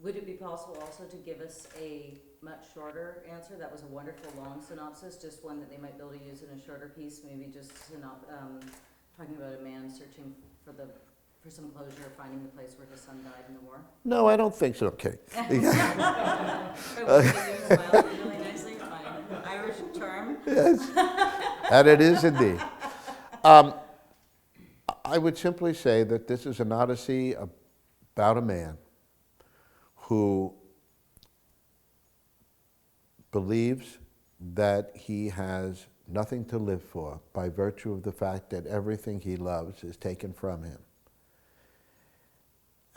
Would it be possible also to give us a much shorter answer? That was a wonderful long synopsis, just one that they might be able to use in a shorter piece, maybe just talking about a man searching for some closure, finding the place where his son died in the war. No, I don't think so. Okay. Really nicely, my Irish charm. Yes, and it is indeed. I would simply say that this is an odyssey about a man who believes that he has nothing to live for by virtue of the fact that everything he loves is taken from him,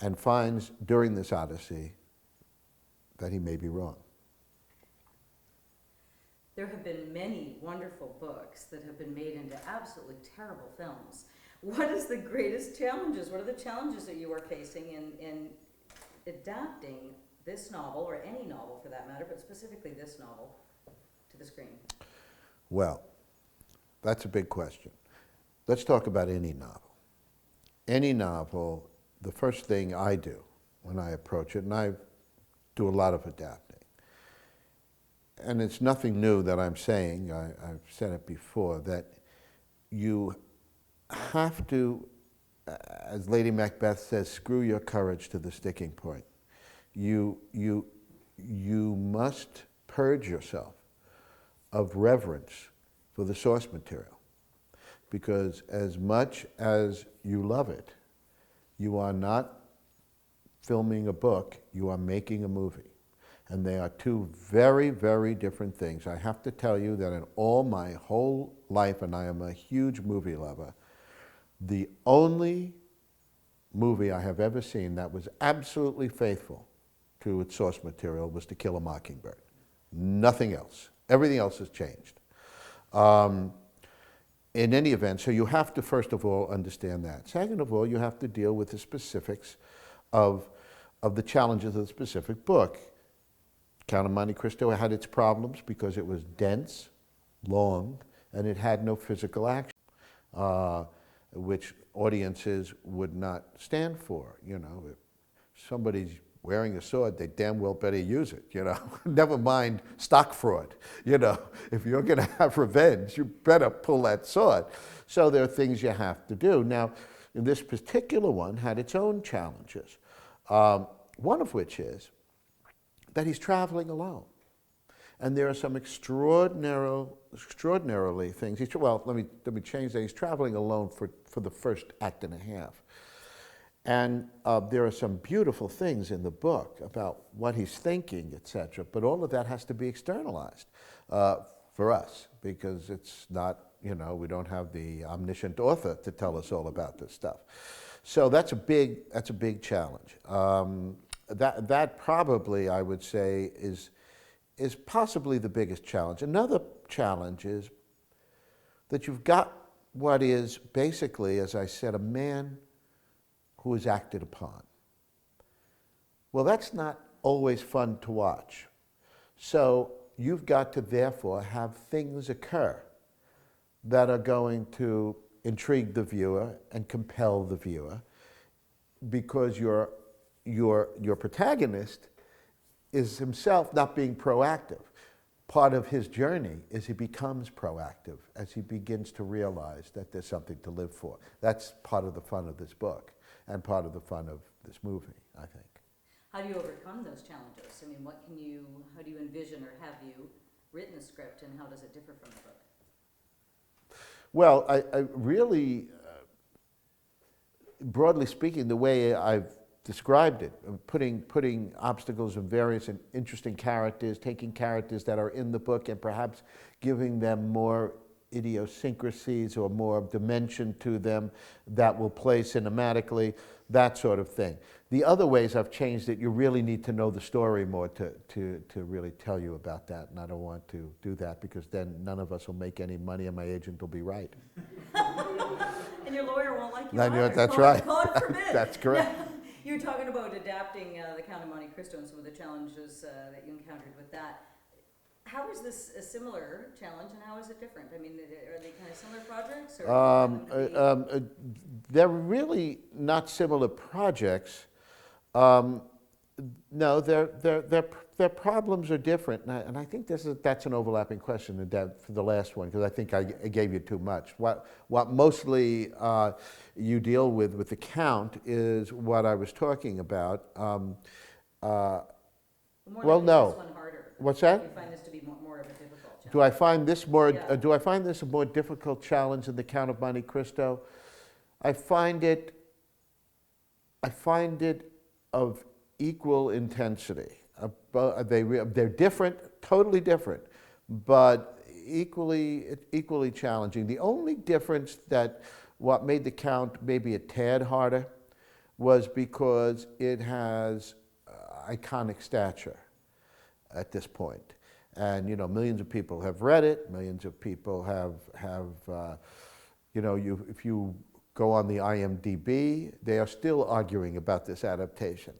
and finds during this odyssey that he may be wrong. There have been many wonderful books that have been made into absolutely terrible films. What is the greatest challenges? What are the challenges that you are facing in adapting this novel, or any novel for that matter, but specifically this novel, to the screen? Well, that's a big question. Let's talk about any novel. Any novel, the first thing I do when I approach it, and I do a lot of adapting, and it's nothing new that I'm saying, I've said it before, that you have to, as Lady Macbeth says, screw your courage to the sticking point. You must purge yourself of reverence for the source material, because as much as you love it, you are not filming a book, you are making a movie. And they are two very, very different things. I have to tell you that in all my whole life, and I am a huge movie lover, the only movie I have ever seen that was absolutely faithful to its source material was To Kill a Mockingbird. Nothing else. Everything else has changed. In any event, so you have to first of all understand that. Second of all, you have to deal with the specifics of the challenges of the specific book. Count of Monte Cristo had its problems because it was dense, long, and it had no physical action, which audiences would not stand for. You know, if somebody's wearing a sword, they damn well better use it, you know. Never mind stock fraud, you know. If you're going to have revenge, you better pull that sword. So there are things you have to do. Now, this particular one had its own challenges, one of which is that he's traveling alone. And there are some extraordinarily things. Well, let me change that. He's traveling alone for the first act and a half. And there are some beautiful things in the book about what he's thinking, etc. But all of that has to be externalized for us, because it's not, you know, we don't have the omniscient author to tell us all about this stuff. So that's a big challenge. That probably, I would say, is possibly the biggest challenge. Another challenge is that you've got what is basically, as I said, a man who is acted upon. Well, that's not always fun to watch. So you've got to therefore have things occur that are going to intrigue the viewer and compel the viewer, because your protagonist is himself not being proactive. Part of his journey is he becomes proactive as he begins to realize that there's something to live for. That's part of the fun of this book and part of the fun of this movie, I think. How do you overcome those challenges? I mean, how do you envision, or have you written a script, and how does it differ from the book? Well, I really, broadly speaking, the way I've described it, putting obstacles of various and interesting characters, taking characters that are in the book and perhaps giving them more idiosyncrasies or more dimension to them that will play cinematically, that sort of thing. The other ways I've changed it, you really need to know the story more to really tell you about that, and I don't want to do that, because then none of us will make any money and my agent will be right. And your lawyer won't like you Then either. that's right. God forbid. That's correct. You were talking about adapting the Count of Monte Cristo and some of the challenges that you encountered with that. How is this a similar challenge, and how is it different? I mean, are they kind of similar projects? Or They're really not similar projects. No, their problems are different, and I think that's an overlapping question for the last one, because I think I gave you too much. What mostly you deal with the Count is what I was talking about. Well, no. This one harder. What's that? Do you find this to be more of a difficult challenge? Do I find this more? Yeah. Do I find this a more difficult challenge than the Count of Monte Cristo? I find it of equal intensity. They're different, totally different, but equally challenging. The only difference that what made the Count maybe a tad harder was because it has iconic stature at this point. And millions of people have read it. Millions of people have if you go on the IMDb, they are still arguing about this adaptation.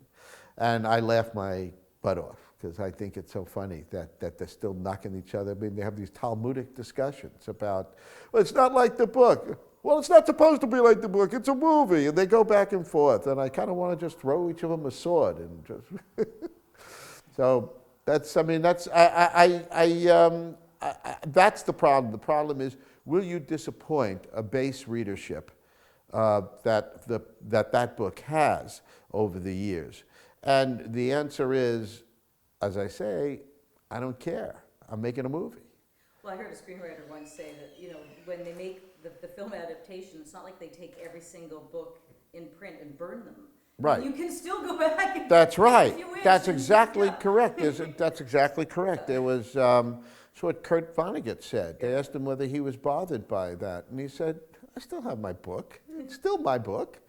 And I laugh my butt off because I think it's so funny that they're still knocking each other. I mean, they have these Talmudic discussions about, well, it's not like the book. Well, it's not supposed to be like the book. It's a movie. And they go back and forth. And I kind of want to just throw each of them a sword and just. So that's that's the problem. The problem is, will you disappoint a base readership that book has over the years? And the answer is, as I say, I don't care. I'm making a movie. Well, I heard a screenwriter once say that, when they make the film adaptation, it's not like they take every single book in print and burn them. Right. You can still go back and That's right. if you wish. That's exactly Yeah. correct. That's exactly correct. There was, that's what Kurt Vonnegut said. They asked him whether he was bothered by that. And he said, I still have my book. It's still my book.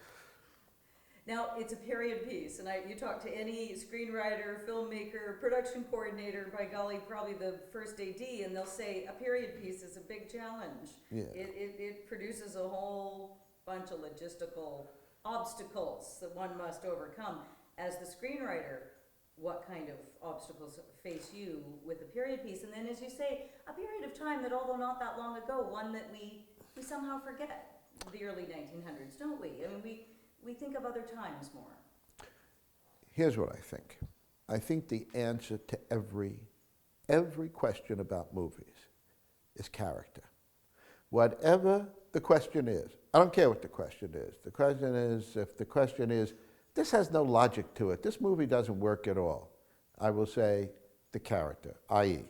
Now, it's a period piece, and you talk to any screenwriter, filmmaker, production coordinator, by golly, probably the first AD, and they'll say a period piece is a big challenge. Yeah. It produces a whole bunch of logistical obstacles that one must overcome. As the screenwriter, what kind of obstacles face you with a period piece? And then, as you say, a period of time that, although not that long ago, one that we somehow forget, the early 1900s, don't we? I mean, we think of other times more. Here's what I think. I think the answer to every question about movies is character. Whatever the question is, I don't care what the question is. The question is, if the question is, this has no logic to it, this movie doesn't work at all, I will say the character, i.e.,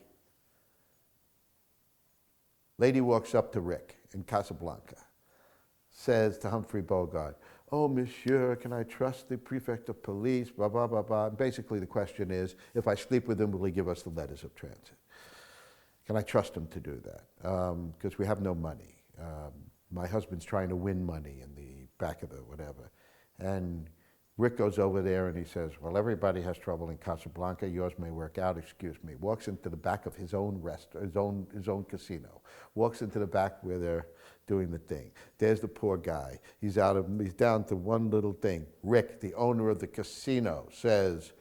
lady walks up to Rick in Casablanca, says to Humphrey Bogart, oh, monsieur, can I trust the prefect of police, blah, blah, blah, blah. Basically, the question is, if I sleep with him, will he give us the letters of transit? Can I trust him to do that? Because we have no money. My husband's trying to win money in the back of the whatever. And Rick goes over there and he says, well, everybody has trouble in Casablanca. Yours may work out, excuse me. Walks into the back of his own his own casino. Walks into the back where they're doing the thing. There's the poor guy. He's down to one little thing. Rick, the owner of the casino, says,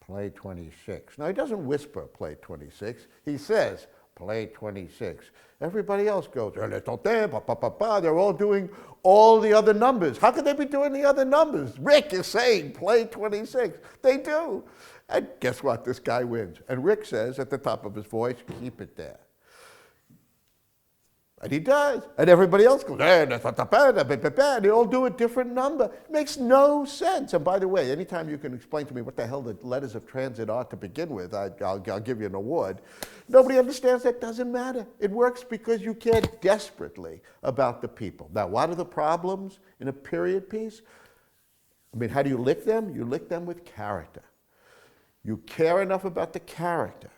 play 26. Now, he doesn't whisper, play 26. He says, play 26. Everybody else goes, they're all doing all the other numbers. How could they be doing the other numbers? Rick is saying, play 26. They do. And guess what? This guy wins. And Rick says at the top of his voice, keep it there. And he does. And everybody else goes, and they all do a different number. It makes no sense. And by the way, anytime you can explain to me what the hell the letters of transit are to begin with, I'll give you an award. Nobody understands that. Doesn't matter. It works because you care desperately about the people. Now, what are the problems in a period piece? I mean, how do you lick them? You lick them with character. You care enough about the character,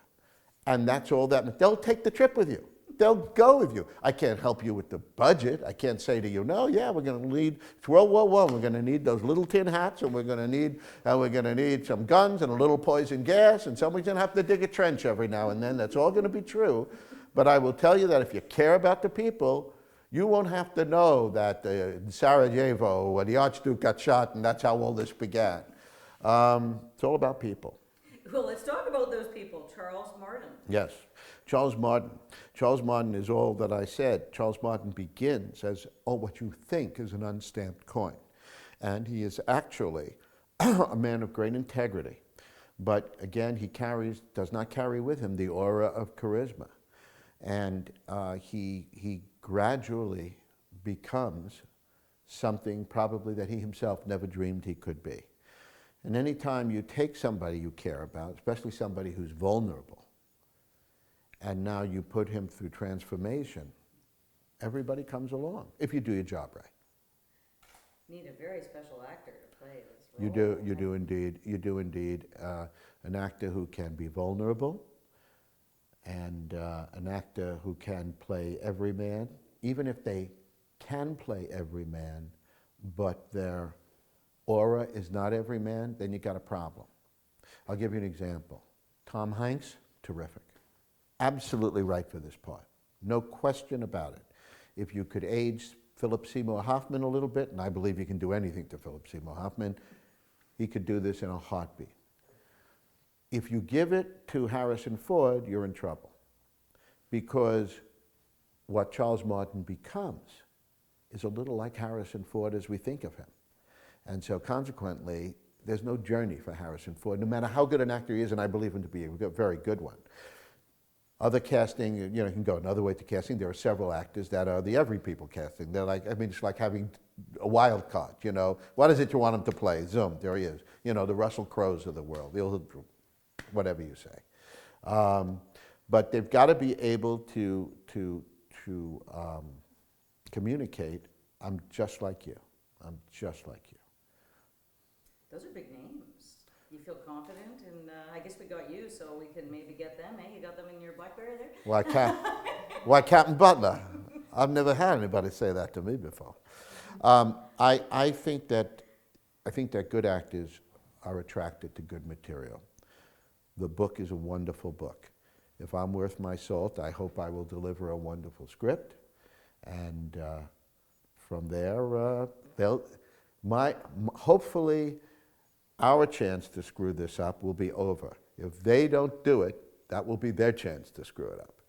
and that's all that. They'll take the trip with you. They'll go with you. I can't help you with the budget. I can't say to you, no, yeah, we're going to need, it's World War I, we're going to need those little tin hats, and we're going to need some guns and a little poison gas, and somebody's going to have to dig a trench every now and then. That's all going to be true. But I will tell you that if you care about the people, you won't have to know that in Sarajevo, where the Archduke got shot, and that's how all this began. It's all about people. Well, let's talk about those people. Charles Martin. Yes, Charles Martin. Charles Martin is all that I said. Charles Martin begins as what you think is an unstamped coin. And he is actually a man of great integrity. But again, he does not carry with him the aura of charisma. And he gradually becomes something probably that he himself never dreamed he could be. And anytime you take somebody you care about, especially somebody who's vulnerable, and now you put him through transformation, everybody comes along, if you do your job right. Need a very special actor to play this role. You do indeed. An actor who can be vulnerable, and an actor who can play every man, even if they can play every man, but their aura is not every man, then you got a problem. I'll give you an example. Tom Hanks, terrific. Absolutely right for this part. No question about it. If you could age Philip Seymour Hoffman a little bit, and I believe you can do anything to Philip Seymour Hoffman, he could do this in a heartbeat. If you give it to Harrison Ford, you're in trouble. Because what Charles Martin becomes is a little like Harrison Ford as we think of him. And so consequently, there's no journey for Harrison Ford, no matter how good an actor he is, and I believe him to be a very good one. Other casting, you can go another way to casting. There are several actors that are the every people casting. They're like, it's like having a wild card, What is it you want him to play? Zoom, there he is. The Russell Crowes of the world, whatever you say. But they've got to be able to communicate, I'm just like you. I'm just like you. Those are big names. You feel confident, and I guess we got you, so we can maybe get them. Eh? You got them in your BlackBerry there? Why Captain Butler? I've never had anybody say that to me before. I think that good actors are attracted to good material. The book is a wonderful book. If I'm worth my salt, I hope I will deliver a wonderful script, and from there, hopefully, our chance to screw this up will be over. If they don't do it, that will be their chance to screw it up.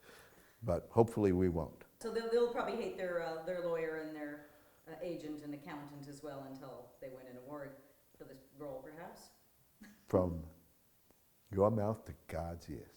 But hopefully we won't. So they'll probably hate their lawyer and their agent and accountant as well until they win an award for this role, perhaps? From your mouth to God's ears.